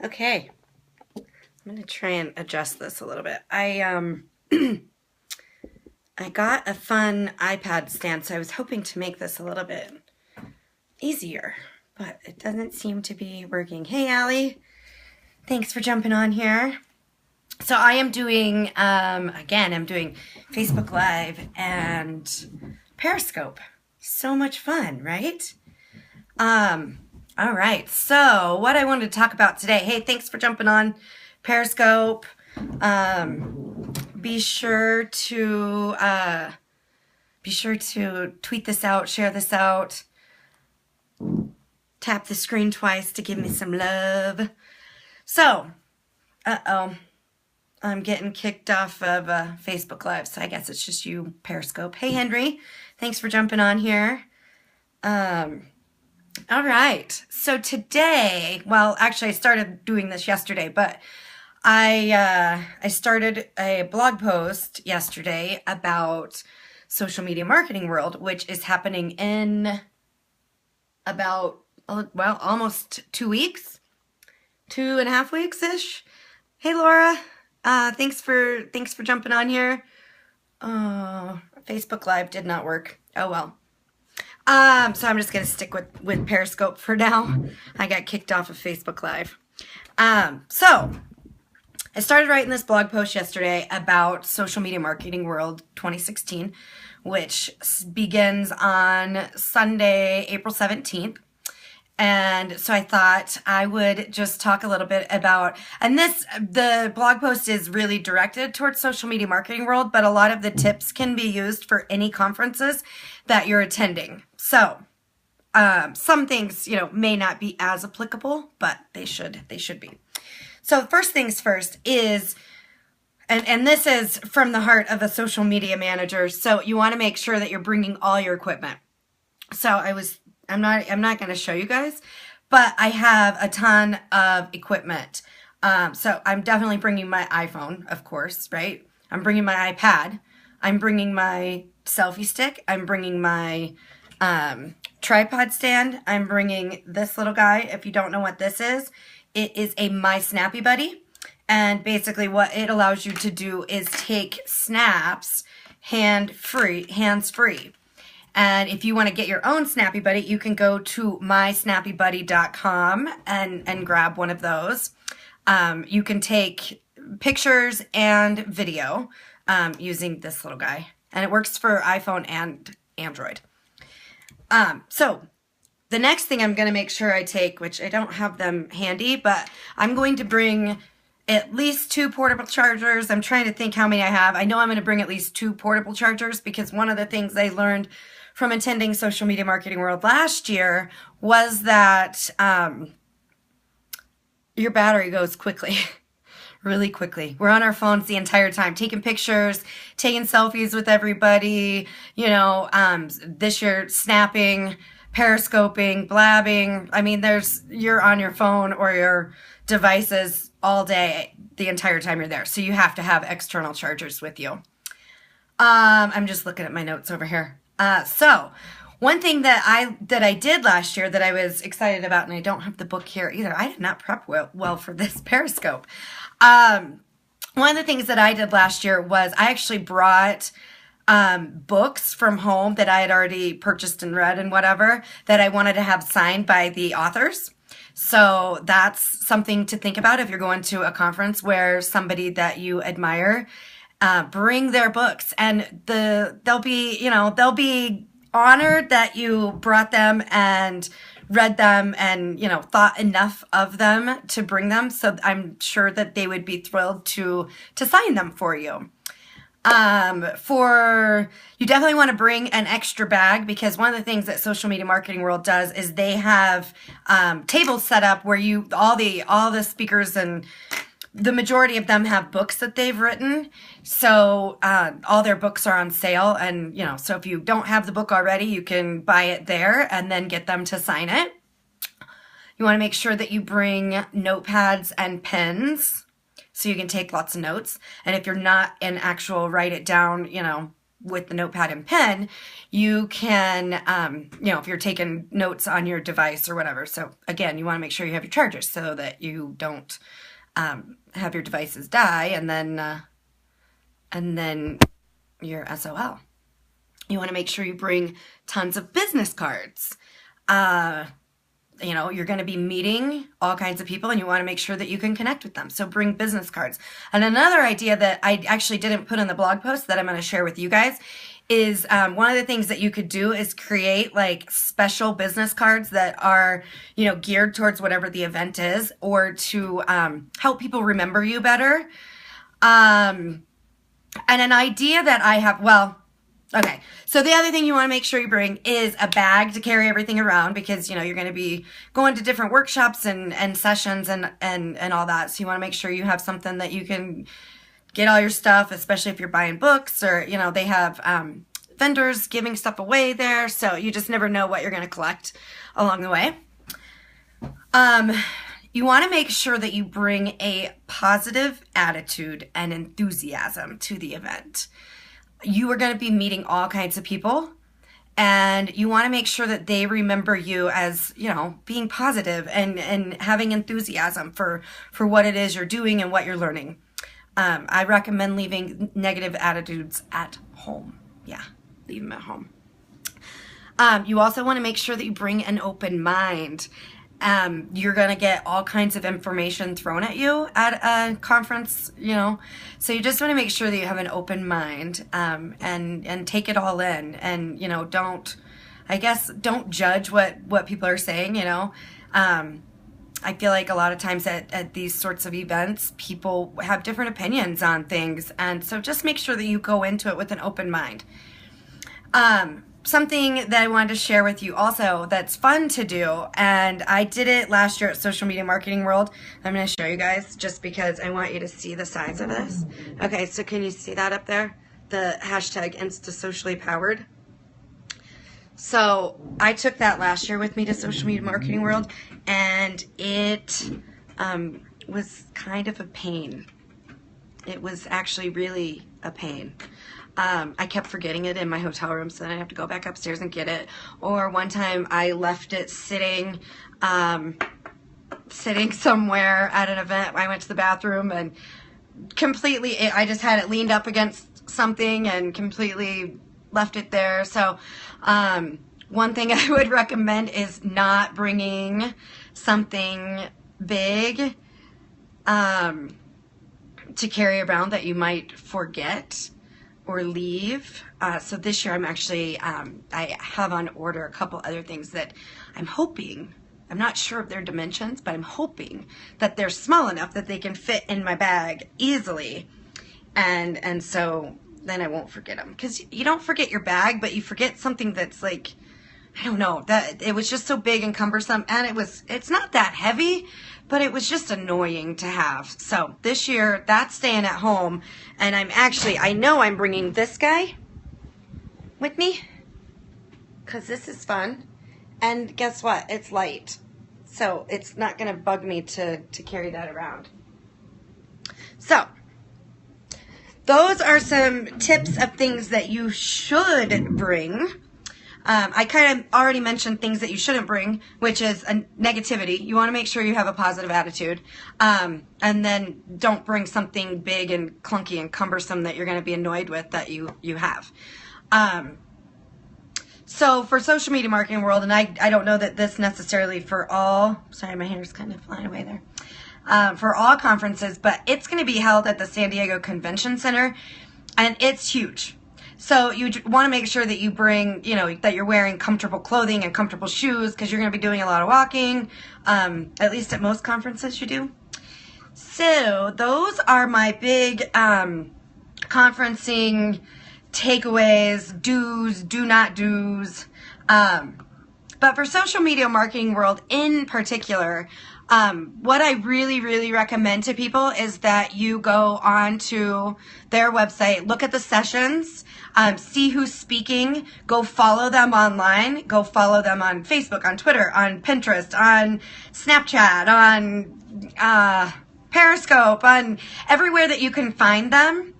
Okay, I'm gonna try and adjust this a little bit. I I got a fun iPad stand, so I was hoping to make this a little bit easier, but it doesn't seem to be working. Hey, Allie, thanks for jumping on here. So I am doing, again, I'm doing Facebook Live and Periscope. So much fun, right? All right, so what I wanted to talk about today. Hey, thanks for jumping on Periscope. Be sure to tweet this out, share this out, tap the screen twice to give me some love. So, I'm getting kicked off of Facebook Live, so I guess it's just you, Periscope. Hey, Henry, thanks for jumping on here. All right, so today, well, actually I started doing this yesterday, but I started a blog post yesterday about social media marketing world, which is happening in about, well, almost 2 weeks, 2.5 weeks-ish. Hey, Laura, thanks for jumping on here. Oh, Facebook Live did not work. Oh, well. So I'm just going to stick with Periscope for now. I got kicked off of Facebook Live. So I started writing this blog post yesterday about Social Media Marketing World 2016, which begins on Sunday, April 17th. And so I thought I would just talk a little bit about, and the blog post is really directed towards social media marketing world, but a lot of the tips can be used for any conferences that you're attending. So, some things, may not be as applicable, but they should be. So first things first is, and this is from the heart of a social media manager. So you want to make sure that you're bringing all your equipment. So I'm not going to show you guys, but I have a ton of equipment. So I'm definitely bringing my iPhone, of course, right? I'm bringing my iPad. I'm bringing my selfie stick. I'm bringing my tripod stand. I'm bringing this little guy. If you don't know what this is, it is a My Snappy Buddy. And basically what it allows you to do is take snaps hands-free. And if you want to get your own Snappy Buddy, you can go to mysnappybuddy.com and grab one of those. You can take pictures and video using this little guy. And it works for iPhone and Android. So the next thing I'm going to make sure I take, which I don't have them handy, but I'm going to bring at least 2 portable chargers. I'm trying to think how many I have. I know I'm going to bring at least 2 portable chargers because one of the things I learned from attending Social Media Marketing World last year was that your battery goes quickly, really quickly. We're on our phones the entire time, taking pictures, taking selfies with everybody, this year snapping, periscoping, blabbing. I mean, you're on your phone or your devices all day, the entire time you're there. So you have to have external chargers with you. I'm just looking at my notes over here. So one thing that I did last year that I was excited about, and I don't have the book here either. I did not prep well for this Periscope. One of the things that I did last year was I actually brought books from home that I had already purchased and read and whatever that I wanted to have signed by the authors. So that's something to think about if you're going to a conference where somebody that you admire, bring their books, and they'll be honored that you brought them and read them and, thought enough of them to bring them. So I'm sure that they would be thrilled to sign them for you. You definitely want to bring an extra bag, because one of the things that Social Media Marketing World does is they have tables set up where all the speakers, and the majority of them have books that they've written. So all their books are on sale, and so if you don't have the book already, you can buy it there and then get them to sign it. You want to make sure that you bring notepads and pens, so you can take lots of notes. And if you're not an actual write it down, with the notepad and pen, you can, if you're taking notes on your device or whatever. So again, you want to make sure you have your chargers so that you don't have your devices die and then you're SOL. You want to make sure you bring tons of business cards. You're going to be meeting all kinds of people and you want to make sure that you can connect with them. So bring business cards. And another idea that I actually didn't put in the blog post that I'm going to share with you guys is one of the things that you could do is create like special business cards that are, geared towards whatever the event is, or to help people remember you better. And an idea that I have, okay, so the other thing you want to make sure you bring is a bag to carry everything around, because you're going to be going to different workshops and sessions and all that. So you want to make sure you have something that you can get all your stuff, especially if you're buying books, or they have vendors giving stuff away there. So you just never know what you're going to collect along the way. You want to make sure that you bring a positive attitude and enthusiasm to the event. You are going to be meeting all kinds of people, and you want to make sure that they remember you as, being positive and having enthusiasm for what it is you're doing and what you're learning. I recommend leaving negative attitudes at home. Yeah, leave them at home. You also want to make sure that you bring an open mind. You're going to get all kinds of information thrown at you at a conference, so you just want to make sure that you have an open mind, and take it all in, and, don't judge what people are saying, I feel like a lot of times at these sorts of events, people have different opinions on things, and so just make sure that you go into it with an open mind. Something that I wanted to share with you also that's fun to do, and I did it last year at Social Media Marketing World. I'm going to show you guys just because I want you to see the size of this. Okay, so can you see that up there? The hashtag #SociallyPowered. So I took that last year with me to Social Media Marketing World, and it was kind of a pain. It was actually really a pain. I kept forgetting it in my hotel room, so then I have to go back upstairs and get it. Or one time I left it sitting somewhere at an event. I went to the bathroom and I just had it leaned up against something and completely left it there. So one thing I would recommend is not bringing something big to carry around that you might forget or leave. So this year I'm actually, I have on order a couple other things that I'm hoping, I'm not sure of their dimensions, but I'm hoping that they're small enough that they can fit in my bag easily. And so then I won't forget them. Because you don't forget your bag, but you forget something that's like, I don't know, that it was just so big and cumbersome, and it's not that heavy, but it was just annoying to have. So this year, that's staying at home, and I know I'm bringing this guy with me, because this is fun, and guess what? It's light, so it's not going to bug me to carry that around. So those are some tips of things that you should bring. I kind of already mentioned things that you shouldn't bring, which is a negativity. You want to make sure you have a positive attitude. And then don't bring something big and clunky and cumbersome that you're going to be annoyed with that you have. So for Social Media Marketing World, and I don't know that this necessarily for all, sorry, my hair's kind of flying away there, for all conferences, but it's going to be held at the San Diego Convention Center, and it's huge. So you want to make sure that you bring, that you're wearing comfortable clothing and comfortable shoes, because you're going to be doing a lot of walking, at least at most conferences you do. So those are my big conferencing takeaways, do's, do not do's. But for Social Media Marketing World in particular, what I really, really recommend to people is that you go on to their website, look at the sessions, see who's speaking, go follow them online, go follow them on Facebook, on Twitter, on Pinterest, on Snapchat, on Periscope, on everywhere that you can find them.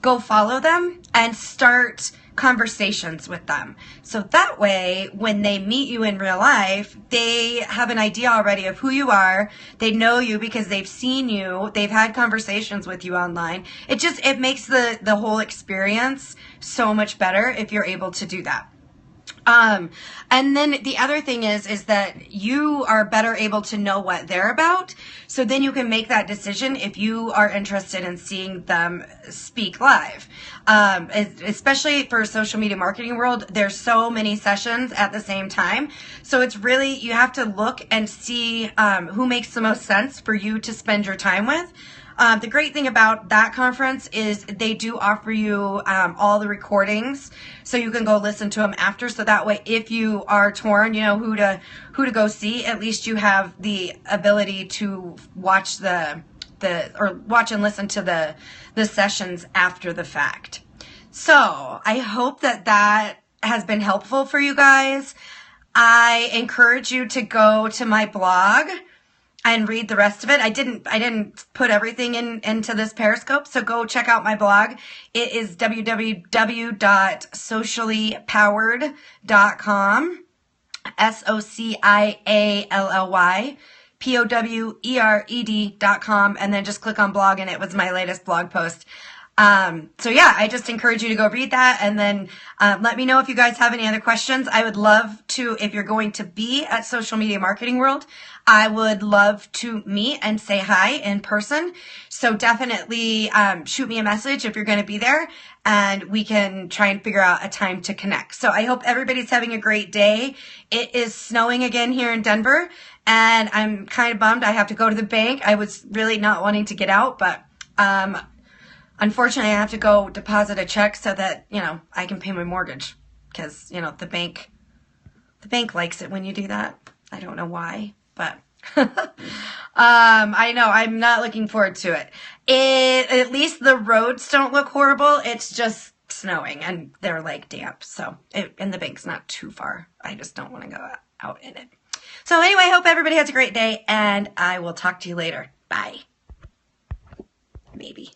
Go follow them and start conversations with them. So that way, when they meet you in real life, they have an idea already of who you are. They know you because they've seen you. They've had conversations with you online. It makes the whole experience so much better if you're able to do that. And then the other thing is that you are better able to know what they're about. So then you can make that decision if you are interested in seeing them speak live. Especially for social media marketing world, there's so many sessions at the same time. So it's really, you have to look and see, who makes the most sense for you to spend your time with. The great thing about that conference is they do offer you all the recordings, so you can go listen to them after. So that way, if you are torn, you know who to go see, at least you have the ability to watch watch and listen to the sessions after the fact. So I hope that has been helpful for you guys. I encourage you to go to my blog and read the rest of it. I didn't put everything into this Periscope, so go check out my blog. It is www.SociallyPowered.com, SociallyPowered.com, and then just click on blog, and it was my latest blog post. So yeah, I just encourage you to go read that, and then let me know if you guys have any other questions. I would love to, if you're going to be at Social Media Marketing World, I would love to meet and say hi in person. So definitely shoot me a message if you're going to be there, and we can try and figure out a time to connect. So I hope everybody's having a great day. It is snowing again here in Denver, and I'm kind of bummed I have to go to the bank. I was really not wanting to get out, but unfortunately, I have to go deposit a check so that, I can pay my mortgage, because, the bank likes it when you do that. I don't know why, but I know I'm not looking forward to it. At least the roads don't look horrible. It's just snowing and they're like damp. So, and the bank's not too far. I just don't want to go out in it. So anyway, I hope everybody has a great day, and I will talk to you later. Bye. Maybe.